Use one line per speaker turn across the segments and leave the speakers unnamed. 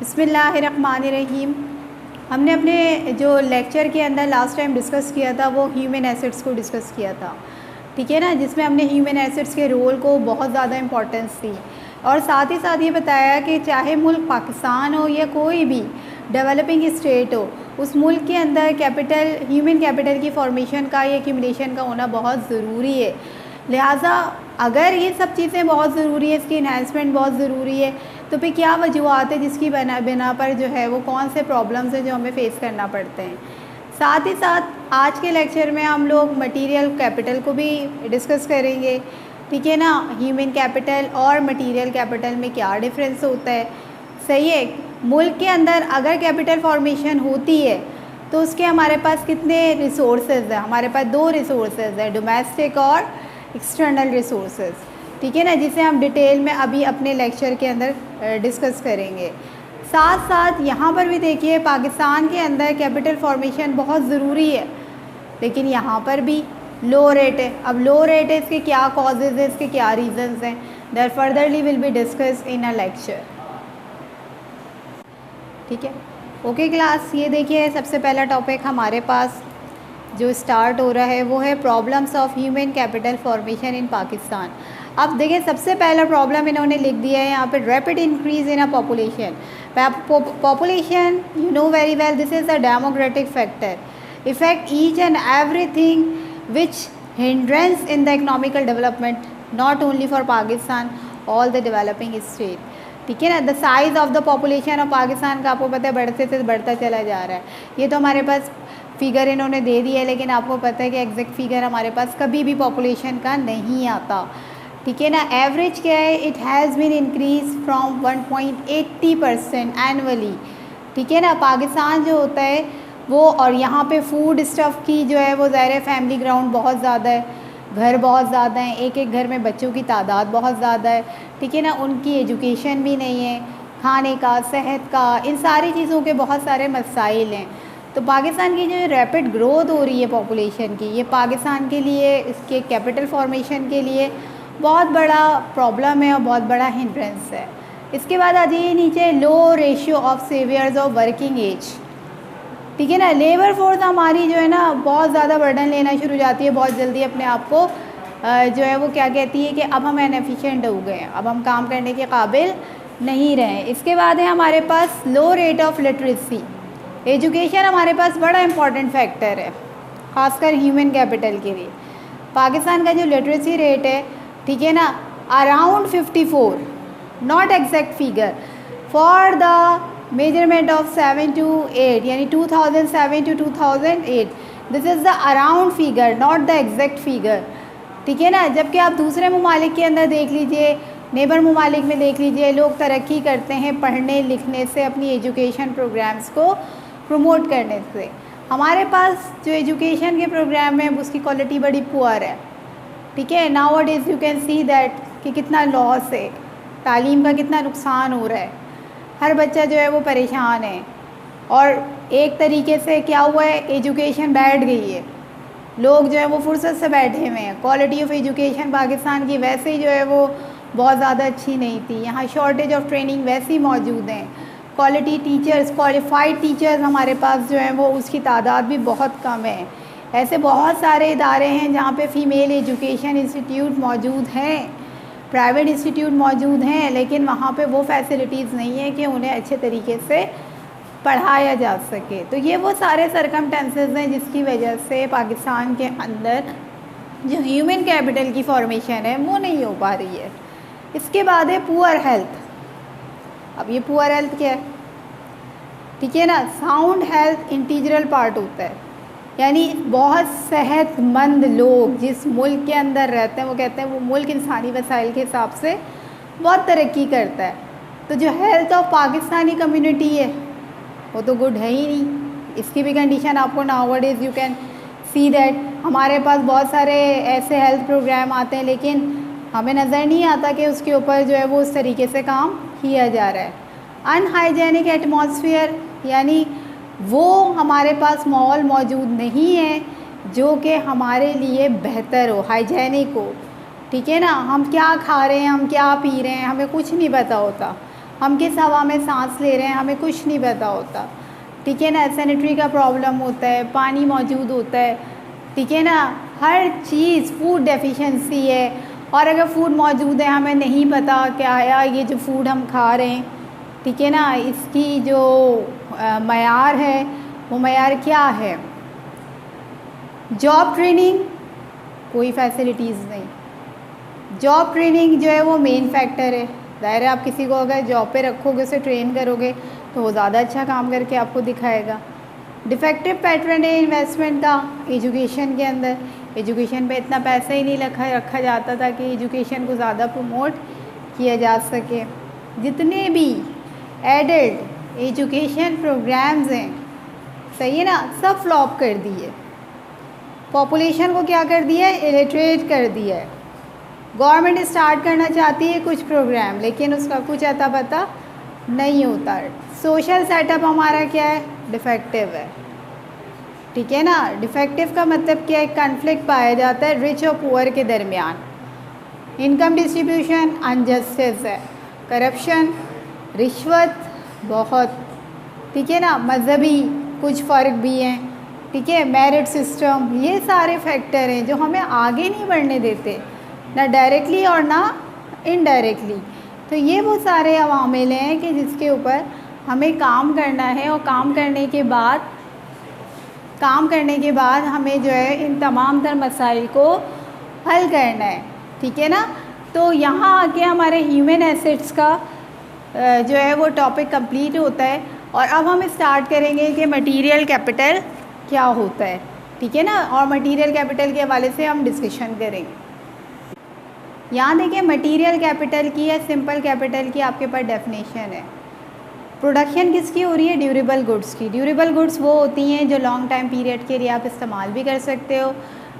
बिस्मिल्लाहिर्रहमानिर्रहीम। हमने अपने जो लेक्चर के अंदर लास्ट टाइम डिस्कस किया था वो ह्यूमन एसिड्स को डिस्कस किया था, ठीक है ना, जिसमें हमने ह्यूमन एसिड्स के रोल को बहुत ज़्यादा इम्पोर्टेंस दी और साथ ही साथ ये बताया कि चाहे मुल्क पाकिस्तान हो या कोई भी डेवलपिंग स्टेट हो, उस मुल्क के अंदर कैपिटल ह्यूमन कैपिटल की फॉर्मेशन का या एक्यूमुलेशन का होना बहुत ज़रूरी है। लिहाजा अगर ये सब चीज़ें बहुत ज़रूरी है, इसकी इन्हांसमेंट बहुत ज़रूरी है, तो फिर क्या वजूहत है जिसकी बिना पर जो है वो कौन से प्रॉब्लम्स हैं जो हमें फ़ेस करना पड़ते हैं। साथ ही साथ आज के लेक्चर में हम लोग मटीरियल कैपिटल को भी डिस्कस करेंगे, ठीक है ना। ह्यूमन कैपिटल और मटीरियल कैपिटल में क्या डिफरेंस होता है, सही है। मुल्क के अंदर अगर कैपिटल फॉर्मेशन होती है तो उसके हमारे पास कितने रिसोर्सेज हैं, हमारे पास दो रिसोर्सेज हैं, डोमेस्टिक और एक्सटर्नल रिसोर्सेज, ठीक है ना, जिसे हम डिटेल में अभी अपने लेक्चर के अंदर डिस्कस करेंगे। साथ साथ यहाँ पर भी देखिए पाकिस्तान के अंदर कैपिटल फॉर्मेशन बहुत ज़रूरी है, लेकिन यहाँ पर भी लो रेट है। अब लो रेट है, इसके क्या कॉजेज़ हैं, इसके क्या रीज़न्स हैं, that furtherly will be discuss in a lecture, ठीक है। ओके क्लास, ये देखिए सबसे पहला टॉपिक हमारे पास जो स्टार्ट हो रहा है वो है problems of human capital formation इन पाकिस्तान। अब देखिए सबसे पहला प्रॉब्लम इन्होंने लिख दिया है यहाँ पे, rapid increase in a population. Population you know very well, this is a democratic factor effect each and everything which hindrance in the economical development not only for Pakistan all the developing state, ठीक है ना। The size of the population of Pakistan का आपको पता है बढ़ते से बढ़ता चला जा रहा है। ये तो हमारे पास फिगर इन्होंने दे दिया है, लेकिन आपको पता है कि एग्जैक्ट फिगर हमारे पास कभी भी पॉपुलेशन का नहीं आता, ठीक है ना। एवरेज क्या है, it has been increase from 1.80% annually, ठीक है ना। पाकिस्तान जो होता है वो, और यहाँ पे फूड स्टफ़ की जो है वो ज़ाहिर है फैमिली ग्राउंड बहुत ज़्यादा है, घर बहुत ज़्यादा हैं, एक एक घर में बच्चों की तादाद बहुत ज़्यादा है, ठीक है ना। उनकी एजुकेशन भी नहीं है, खाने का, सेहत का, इन सारी चीज़ों के बहुत सारे मसाइल हैं। तो पाकिस्तान की जो रैपिड ग्रोथ हो रही है पॉपुलेशन की, ये पाकिस्तान के लिए, इसके कैपिटल फॉर्मेशन के लिए बहुत बड़ा प्रॉब्लम है और बहुत बड़ा हिंड्रेंस है। इसके बाद आ जाइए नीचे, low ratio of savers of working age, ठीक है ना। लेबर फोर्स हमारी जो है ना बहुत ज़्यादा बर्डन लेना शुरू हो जाती है बहुत जल्दी, अपने आप को जो है वो क्या कहती है कि अब हम इनएफिशिएंट हो गए हैं, अब हम काम करने के काबिल नहीं रहे। इसके बाद है हमारे पास लो रेट ऑफ लिटरेसी। एजुकेशन हमारे पास बड़ा इंपॉर्टेंट फैक्टर है, ख़ासकर ह्यूमन कैपिटल के लिए। पाकिस्तान का जो लिटरेसी रेट है, ठीक है ना, around 54, not exact figure, for the measurement of 7 to 8 यानी 2007 to 2008, this is the around figure, not the exact figure, ठीक है ना। जबकि आप दूसरे ममालिक के अंदर देख लीजिए, नेबर ममालिक में देख लीजिए, लोग तरक्की करते हैं पढ़ने लिखने से, अपनी एजुकेशन प्रोग्राम्स को प्रमोट करने से। हमारे पास जो एजुकेशन के प्रोग्राम है उसकी क्वालिटी बड़ी पुअर है, ठीक है। Now days you can see that कि कितना लॉस है, तालीम का कितना नुकसान हो रहा है, हर बच्चा जो है वो परेशान है। और एक तरीके से क्या हुआ है, एजुकेशन बैठ गई है, लोग जो है वो फुर्सत से बैठे हुए हैं। क्वालिटी ऑफ एजुकेशन पाकिस्तान की वैसे ही जो है वो बहुत ज़्यादा अच्छी नहीं थी, यहाँ शॉर्टेज ऑफ ट्रेनिंग वैसी मौजूद हैं। क्वालिटी टीचर्स, क्वालिफाइड टीचर्स हमारे पास जो हैं वो उसकी तादाद भी बहुत कम है। ऐसे बहुत सारे इदारे हैं जहाँ पे फ़ीमेल एजुकेशन इंस्टीट्यूट मौजूद हैं, प्राइवेट इंस्टीट्यूट मौजूद हैं, लेकिन वहाँ पे वो फैसिलिटीज़ नहीं है कि उन्हें अच्छे तरीके से पढ़ाया जा सके। तो ये वो सारे सरकमस्टेंसेस हैं जिसकी वजह से पाकिस्तान के अंदर जो ह्यूमन कैपिटल की फॉर्मेशन है वो नहीं हो पा रही है। इसके बाद है पुअर हेल्थ। अब ये पुअर हेल्थ क्या है, ठीक है ना। साउंड हेल्थ इंटीग्रल पार्ट होता है, यानी बहुत सेहतमंद लोग जिस मुल्क के अंदर रहते हैं वो कहते हैं वो मुल्क इंसानी वसाइल के हिसाब से बहुत तरक्की करता है। तो जो हेल्थ ऑफ पाकिस्तानी कम्युनिटी है वो तो गुड है ही नहीं। इसकी भी कंडीशन आपको nowadays you can see that हमारे पास बहुत सारे ऐसे हेल्थ प्रोग्राम आते हैं, लेकिन हमें नज़र नहीं आता कि उसके ऊपर जो है वो उस तरीके से काम किया जा रहा है। अनहाइजेनिक एटमॉस्फेयर, यानी वो हमारे पास माहौल मौजूद नहीं है जो कि हमारे लिए बेहतर हो, हाइजेनिक हो, ठीक है ना। हम क्या खा रहे हैं, हम क्या पी रहे हैं, हमें कुछ नहीं पता होता। हम किस हवा में सांस ले रहे हैं हमें कुछ नहीं पता होता, ठीक है ना। सैनिटरी का प्रॉब्लम होता है, पानी मौजूद होता है, ठीक है ना, हर चीज़, फूड डेफिशिएंसी है, और अगर फूड मौजूद है हमें नहीं पता क्या है ये जो फूड हम खा रहे हैं, ठीक है ना, इसकी जो मयार है वो मयार क्या है। जॉब ट्रेनिंग कोई फैसिलिटीज़ नहीं, जॉब ट्रेनिंग जो है वो मेन फैक्टर है। ज़ाहिर है आप किसी को अगर जॉब पे रखोगे, उसे ट्रेन करोगे तो वो ज़्यादा अच्छा काम करके आपको दिखाएगा। डिफेक्टिव पैटर्न है इन्वेस्टमेंट का एजुकेशन के अंदर, एजुकेशन पे इतना पैसा ही नहीं रखा जाता था कि एजुकेशन को ज़्यादा प्रमोट किया जा सके। जितने भी एडल्ट एजुकेशन प्रोग्राम्स हैं, सही है ना, सब फ्लॉप कर दिए। पॉपुलेशन को क्या कर दिया है, इलिटरेट कर दिया है। गवर्नमेंट स्टार्ट करना चाहती है कुछ प्रोग्राम, लेकिन उसका कुछ अता पता नहीं होता। सोशल सेटअप हमारा क्या है, डिफेक्टिव है, ठीक है ना। डिफेक्टिव का मतलब क्या है, कन्फ्लिक्ट पाया जाता है रिच और पुअर के दरमियान। इनकम डिस्ट्रीब्यूशन अनजस्टिस है, करप्शन, रिश्वत बहुत, ठीक है ना, मजहबी कुछ फ़र्क भी हैं, ठीक है, मेरिट सिस्टम, ये सारे फैक्टर हैं जो हमें आगे नहीं बढ़ने देते, ना डायरेक्टली और ना इनडायरेक्टली। तो ये वो सारे अवामिल हैं कि जिसके ऊपर हमें काम करना है, और काम करने के बाद हमें जो है इन तमाम तर मसाइल को हल करना है, ठीक है ना। तो यहाँ आके हमारे ह्यूमन एसेट्स का जो है वो टॉपिक कंप्लीट होता है, और अब हम स्टार्ट करेंगे कि मटेरियल कैपिटल क्या होता है, ठीक है ना, और मटेरियल कैपिटल के हवाले से हम डिस्कशन करेंगे। यहाँ देखिए मटेरियल कैपिटल की या सिंपल कैपिटल की आपके पास डेफिनेशन है। प्रोडक्शन किसकी हो रही है, ड्यूरेबल गुड्स की। ड्यूरेबल गुड्स वो होती हैं जो लॉन्ग टाइम पीरियड के लिए आप इस्तेमाल भी कर सकते हो,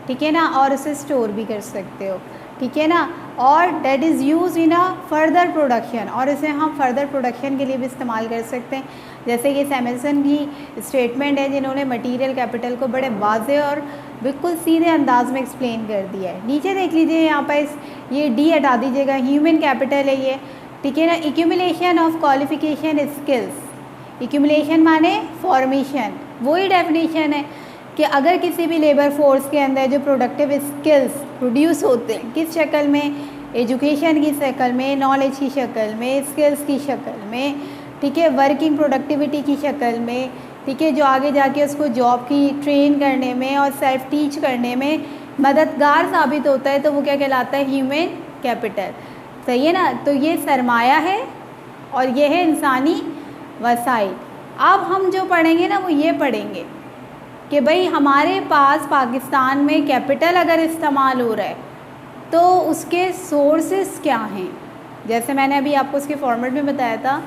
ठीक है ना, और उसे स्टोर भी कर सकते हो, ठीक है ना, और that is use in a further production, और इसे हम फर्दर प्रोडक्शन के लिए भी इस्तेमाल कर सकते हैं। जैसे कि सैमसन की स्टेटमेंट है जिन्होंने मटेरियल कैपिटल को बड़े वाज़े और बिल्कुल सीधे अंदाज में एक्सप्लेन कर दिया है। नीचे देख लीजिए, यहाँ पर ये डी हटा दीजिएगा, ह्यूमन कैपिटल है ये, ठीक है ना। Accumulation of qualification skills, accumulation माने फॉर्मेशन, वही डेफिनेशन है कि अगर किसी भी लेबर फोर्स के अंदर जो प्रोडक्टिव स्किल्स प्रोड्यूस होते हैं, किस शक्ल में, एजुकेशन की शक्ल में, नॉलेज की शक्ल में, स्किल्स की शक्ल में, ठीक है, वर्किंग प्रोडक्टिविटी की शक्ल में, ठीक है, जो आगे जाके उसको जॉब की ट्रेन करने में और सेल्फ टीच करने में मददगार साबित होता है, तो वो क्या कहलाता है, ह्यूमन कैपिटल, सही है ना। तो ये सरमाया है और ये है इंसानी वसाइल। अब हम जो पढ़ेंगे ना वो ये पढ़ेंगे कि भाई हमारे पास पाकिस्तान में कैपिटल अगर इस्तेमाल हो रहा है तो उसके सोर्सेस क्या हैं। जैसे मैंने अभी आपको उसके फॉर्मेट में बताया था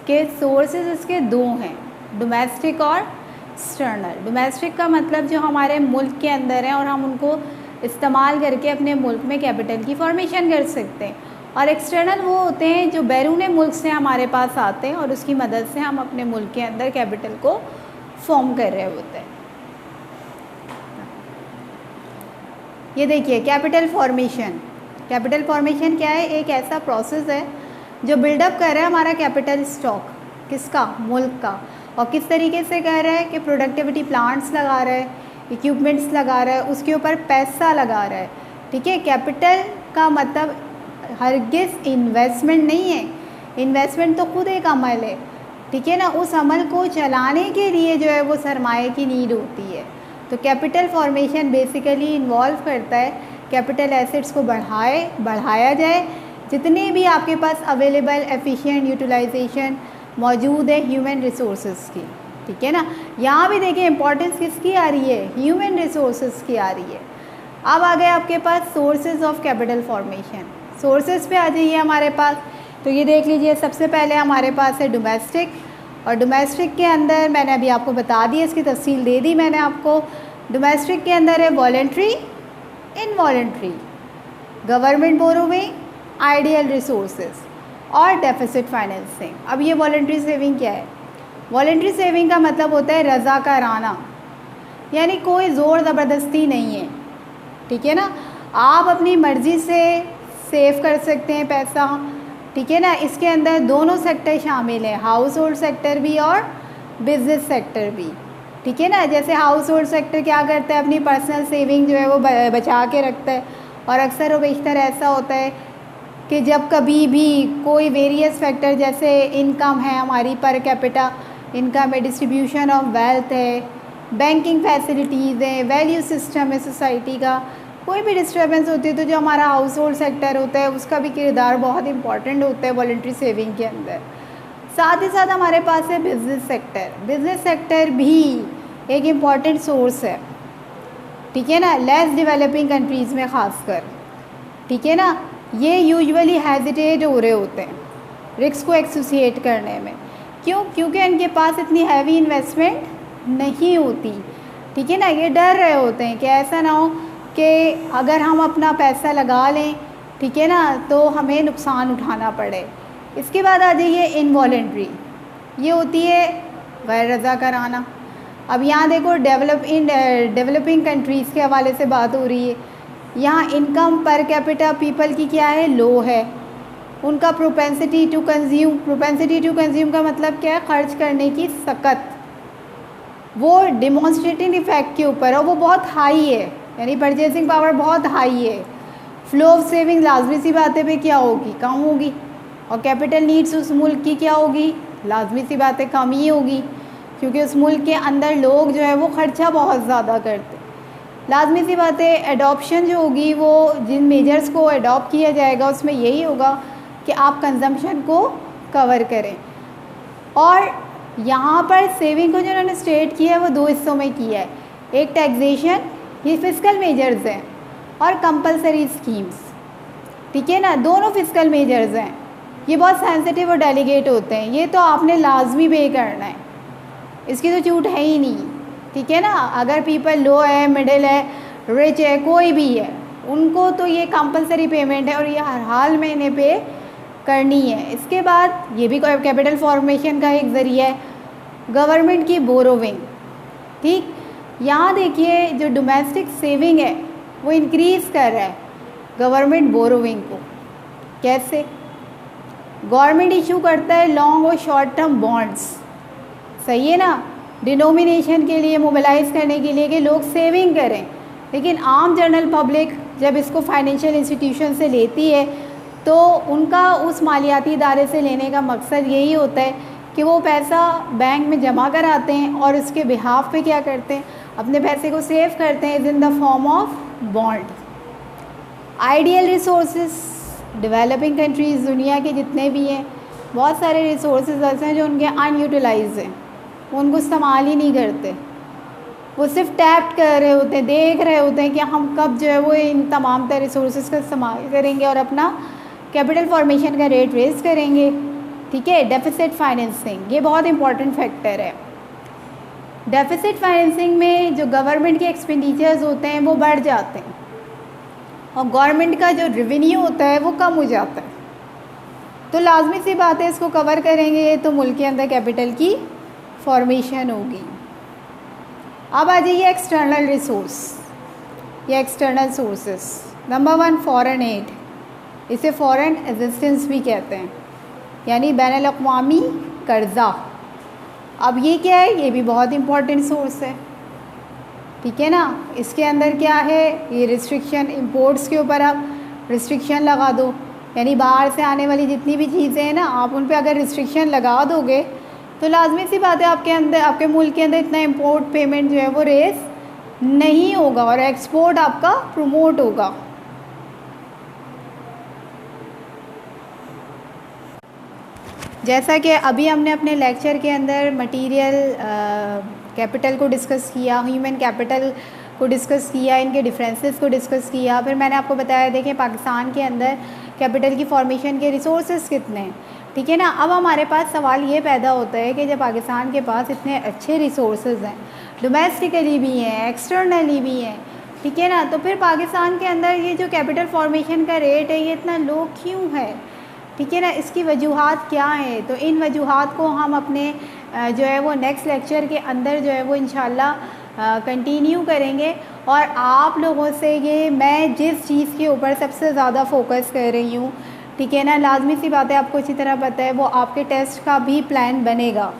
कि सोर्सेस इसके दो हैं, डोमेस्टिक और एक्सटर्नल। डोमेस्टिक का मतलब जो हमारे मुल्क के अंदर हैं और हम उनको इस्तेमाल करके अपने मुल्क में कैपिटल की फॉर्मेशन कर सकते हैं, और एक्सटर्नल वो होते हैं जो बैरून मुल्क से हमारे पास आते हैं और उसकी मदद से हम अपने मुल्क के अंदर कैपिटल को फॉर्म कर रहे होते हैं। ये देखिए कैपिटल फॉर्मेशन। कैपिटल फॉर्मेशन क्या है, एक ऐसा प्रोसेस है जो बिल्डअप कर रहा है हमारा कैपिटल स्टॉक, किसका, मुल्क का। और किस तरीके से कर रहा है कि प्रोडक्टिविटी प्लांट्स लगा रहा है, इक्विपमेंट्स लगा रहा है, उसके ऊपर पैसा लगा रहा है, ठीक है। कैपिटल का मतलब हरगिज़ इन्वेस्टमेंट नहीं है, इन्वेस्टमेंट तो खुद एक अमल है, ठीक है ना। उस अमल को चलाने के लिए जो है वो सरमाए की नीड होती है। तो कैपिटल फॉर्मेशन बेसिकली इन्वॉल्व करता है कैपिटल एसेट्स को बढ़ाया जाए, जितने भी आपके पास अवेलेबल एफिशिएंट यूटिलाइजेशन मौजूद है ह्यूमन रिसोर्सेज की, ठीक है ना। यहाँ भी देखिए इंपॉर्टेंस किसकी आ रही है, ह्यूमन रिसोर्सेज की आ रही है। अब आ गए आपके पास sources of capital formation. Sources पे आ जाइए हमारे पास, तो ये देख लीजिए सबसे पहले हमारे पास है डोमेस्टिक, और डोमेस्टिक के अंदर मैंने अभी आपको बता दिया, इसकी तफसील दे दी मैंने आपको। डोमेस्टिक के अंदर है voluntary, involuntary, government borrowing, ideal resources और डेफिसिट फाइनेंसिंग। अब ये वॉलेंट्री सेविंग क्या है, वॉलेंट्री सेविंग का मतलब होता है रज़ाकाराना, यानी कोई ज़ोर ज़बरदस्ती नहीं है, ठीक है ना। आप अपनी मर्ज़ी से सेव कर सकते हैं पैसा, ठीक है ना। इसके अंदर दोनों सेक्टर शामिल हैं, हाउस होल्ड सेक्टर भी और बिजनेस सेक्टर भी, ठीक है ना। जैसे हाउस होल्ड सेक्टर क्या करता है, अपनी पर्सनल सेविंग जो है वो बचा के रखता है, और अक्सर व बेशतर ऐसा होता है कि जब कभी भी कोई वेरियस फैक्टर जैसे इनकम है हमारी, पर कैपिटा इनकम है, डिस्ट्रीब्यूशन ऑफ वेल्थ है, बैंकिंग फैसिलिटीज़ हैं, वैल्यू सिस्टम है सोसाइटी का, कोई भी डिस्टर्बेंस होती है तो जो हमारा हाउस होल्ड सेक्टर होता है उसका भी किरदार बहुत इंपॉर्टेंट होता है वॉलंटरी सेविंग के अंदर। साथ ही साथ हमारे पास है बिज़नेस सेक्टर। बिज़नेस सेक्टर भी एक इम्पॉर्टेंट सोर्स है, ठीक है ना, लेस डेवलपिंग कंट्रीज़ में ख़ासकर, ठीक है ना। ये यूजुअली हेजिटेट हो रहे होते हैं रिस्क को एसोसिएट करने में। क्यों? क्योंकि इनके पास इतनी हैवी इन्वेस्टमेंट नहीं होती, ठीक है ना। ये डर रहे होते हैं कि ऐसा ना हो कि अगर हम अपना पैसा लगा लें, ठीक है ना, तो हमें नुकसान उठाना पड़े। इसके बाद आ जाइए इनवॉलेंट्री, ये होती है गैर रज़ा कराना। अब यहाँ देखो डेवलपिंग कंट्रीज़ के हवाले से बात हो रही है। यहाँ इनकम पर कैपिटा पीपल की क्या है, लो है। उनका प्रोपेंसिटी टू कंज्यूम का मतलब क्या है, खर्च करने की सकत, वो डिमॉन्स्ट्रेटिंग इफेक्ट के ऊपर है, वो बहुत हाई है, यानी परचेसिंग पावर बहुत हाई है। फ्लो ऑफ सेविंग लाजमी सी बात है पे क्या होगी, कम होगी। और कैपिटल नीड्स उस मुल्क की क्या होगी, लाजमी सी बात है कम ही होगी, क्योंकि उस मुल्क के अंदर लोग जो है वो खर्चा बहुत ज़्यादा करते। लाजमी सी बात है एडॉप्शन जो होगी, वो जिन मेजर्स को अडॉप्ट किया जाएगा उसमें यही होगा कि आप कंजम्पशन को कवर करें। और यहाँ पर सेविंग को जो उन्होंने स्टेट किया है वो दो हिस्सों में किया है, एक टैक्सेशन, ये फिस्कल मेजर्स हैं, और कंपलसरी स्कीम्स, ठीक है ना। दोनों फिस्कल मेजर्स हैं, ये बहुत सेंसिटिव और डेलीकेट होते हैं, ये तो आपने लाजमी पे करना है, इसकी तो छूट है ही नहीं, ठीक है ना। अगर पीपल लो है, मिडिल है, रिच है, कोई भी है, उनको तो ये कंपलसरी पेमेंट है और ये हर हाल में इन्हें पे करनी है। इसके बाद ये भी कैपिटल फॉर्मेशन का एक ज़रिया है, गवर्नमेंट की बोरोविंग, ठीक। यहाँ देखिए जो डोमेस्टिक सेविंग है वो इंक्रीज़ कर रहा है गवर्नमेंट बोरोविंग को। कैसे? गवर्नमेंट इशू करता है लॉन्ग और शॉर्ट टर्म बॉन्ड्स, सही है ना, डिनोमिनेशन के लिए, मोबिलाइज़ करने के लिए कि लोग सेविंग करें। लेकिन आम जनरल पब्लिक जब इसको फाइनेंशियल इंस्टीट्यूशन से लेती है तो उनका उस मालियाती इदारे से लेने का मकसद यही होता है कि वो पैसा बैंक में जमा कराते हैं और उसके बिहाफ पे क्या करते हैं, अपने पैसे को सेव करते हैं in the form of bond. Ideal resources, developing countries दुनिया के जितने भी हैं, बहुत सारे रिसोर्सेज ऐसे हैं जो उनके अनयूटिलाइज हैं, वो उनको इस्तेमाल ही नहीं करते, वो सिर्फ टैप कर रहे होते हैं, देख रहे होते हैं कि हम कब जो है वो इन तमाम तरह रिसोर्सेज का इस्तेमाल करेंगे और अपना कैपिटल फॉर्मेशन का रेट रेज करेंगे, ठीक है। डेफिसिट फाइनेंसिंग, ये बहुत इंपॉर्टेंट फैक्टर है। डेफिसिट फाइनेंसिंग में जो गवर्नमेंट के एक्सपेंडिचर्स होते हैं वो बढ़ जाते हैं और गवर्नमेंट का जो रेवेन्यू होता है वो कम हो जाता है, तो लाजमी सी बात है इसको कवर करेंगे तो मुल्क के अंदर कैपिटल की फॉर्मेशन होगी। अब आ जाइए एक्सटर्नल रिसोर्स या external sources. Number 1 foreign add, इसे फॉरेन असिस्टेंस भी कहते हैं, यानी बैनुल अक़वामी कर्ज़ा। अब ये क्या है, ये भी बहुत इंपॉर्टेंट सोर्स है, ठीक है ना। इसके अंदर क्या है, ये रिस्ट्रिक्शन, इंपोर्ट्स के ऊपर आप रिस्ट्रिक्शन लगा दो, यानी बाहर से आने वाली जितनी भी चीज़ें हैं ना, आप उन पे अगर रिस्ट्रिक्शन लगा दोगे तो लाजमी सी बात है आपके अंदर, आपके मुल्क के अंदर इतना इंपोर्ट पेमेंट जो है वो रेस नहीं होगा और एक्सपोर्ट आपका प्रमोट होगा। जैसा कि अभी हमने अपने लेक्चर के अंदर मटेरियल कैपिटल को डिस्कस किया, ह्यूमन कैपिटल को डिस्कस किया, इनके डिफरेंसेस को डिस्कस किया, फिर मैंने आपको बताया देखें पाकिस्तान के अंदर कैपिटल की फॉर्मेशन के रिसोर्सेज कितने हैं, ठीक है ना। अब हमारे पास सवाल ये पैदा होता है कि जब पाकिस्तान के पास इतने अच्छे रिसोर्सेज हैं, डोमेस्टिकली भी हैं, एक्सटर्नली भी हैं, ठीक है ना, तो फिर पाकिस्तान के अंदर ये जो कैपिटल फॉर्मेशन का रेट है ये इतना लो क्यों है, ठीक है ना। इसकी वजूहात क्या हैं, तो इन वजूहात को हम अपने जो है वो नेक्स्ट लेक्चर के अंदर जो है वो इंशाल्लाह कंटिन्यू करेंगे। और आप लोगों से ये मैं जिस चीज़ के ऊपर सबसे ज़्यादा फोकस कर रही हूँ ठीक है ना, लाजमी सी बात है, आपको अच्छी तरह पता है, वो आपके टेस्ट का भी प्लान बनेगा,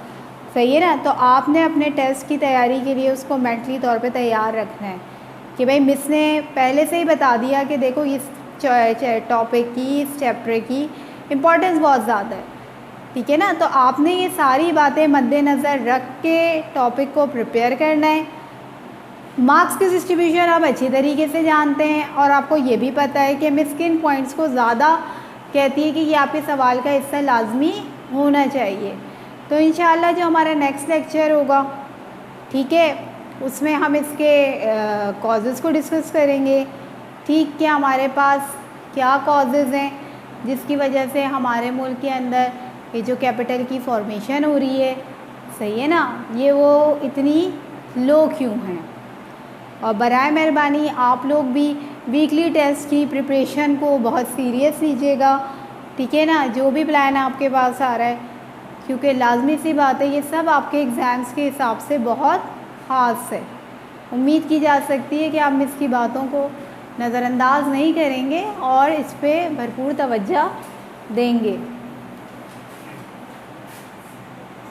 सही है ना। तो आपने अपने टेस्ट की तैयारी के लिए उसको मेंटली तौर पे तैयार रखना है कि भाई मिस ने पहले से ही बता दिया कि देखो इस टॉपिक की, इस चैप्टर की इम्पोर्टेंस बहुत ज़्यादा है, ठीक है ना। तो आपने ये सारी बातें मद्देनज़र रख के टॉपिक को प्रिपेयर करना है। मार्क्स की डिस्ट्रीब्यूशन आप अच्छी तरीके से जानते हैं और आपको ये भी पता है कि मिस किन पॉइंट्स को ज़्यादा कहती है कि ये आपके सवाल का हिस्सा लाजमी होना चाहिए। तो इंशाल्लाह जो हमारा नेक्स्ट लेक्चर होगा, ठीक है, उसमें हम इसके कॉजेज़ को डिस्कस करेंगे, ठीक, कि हमारे पास क्या कॉजेज़ हैं जिसकी वजह से हमारे मुल्क के अंदर ये जो कैपिटल की फॉर्मेशन हो रही है, सही है ना, ये वो इतनी लो क्यों हैं। और बराए मेहरबानी आप लोग भी वीकली टेस्ट की प्रिपरेशन को बहुत सीरियस लीजिएगा, ठीक है ना, जो भी प्लान आपके पास आ रहा है, क्योंकि लाजमी सी बात है ये सब आपके एग्ज़ाम्स के हिसाब से बहुत ख़ास है। उम्मीद की जा सकती है कि आप मिस की बातों को नज़रअंदाज नहीं करेंगे और इस पर भरपूर तवज्जो देंगे।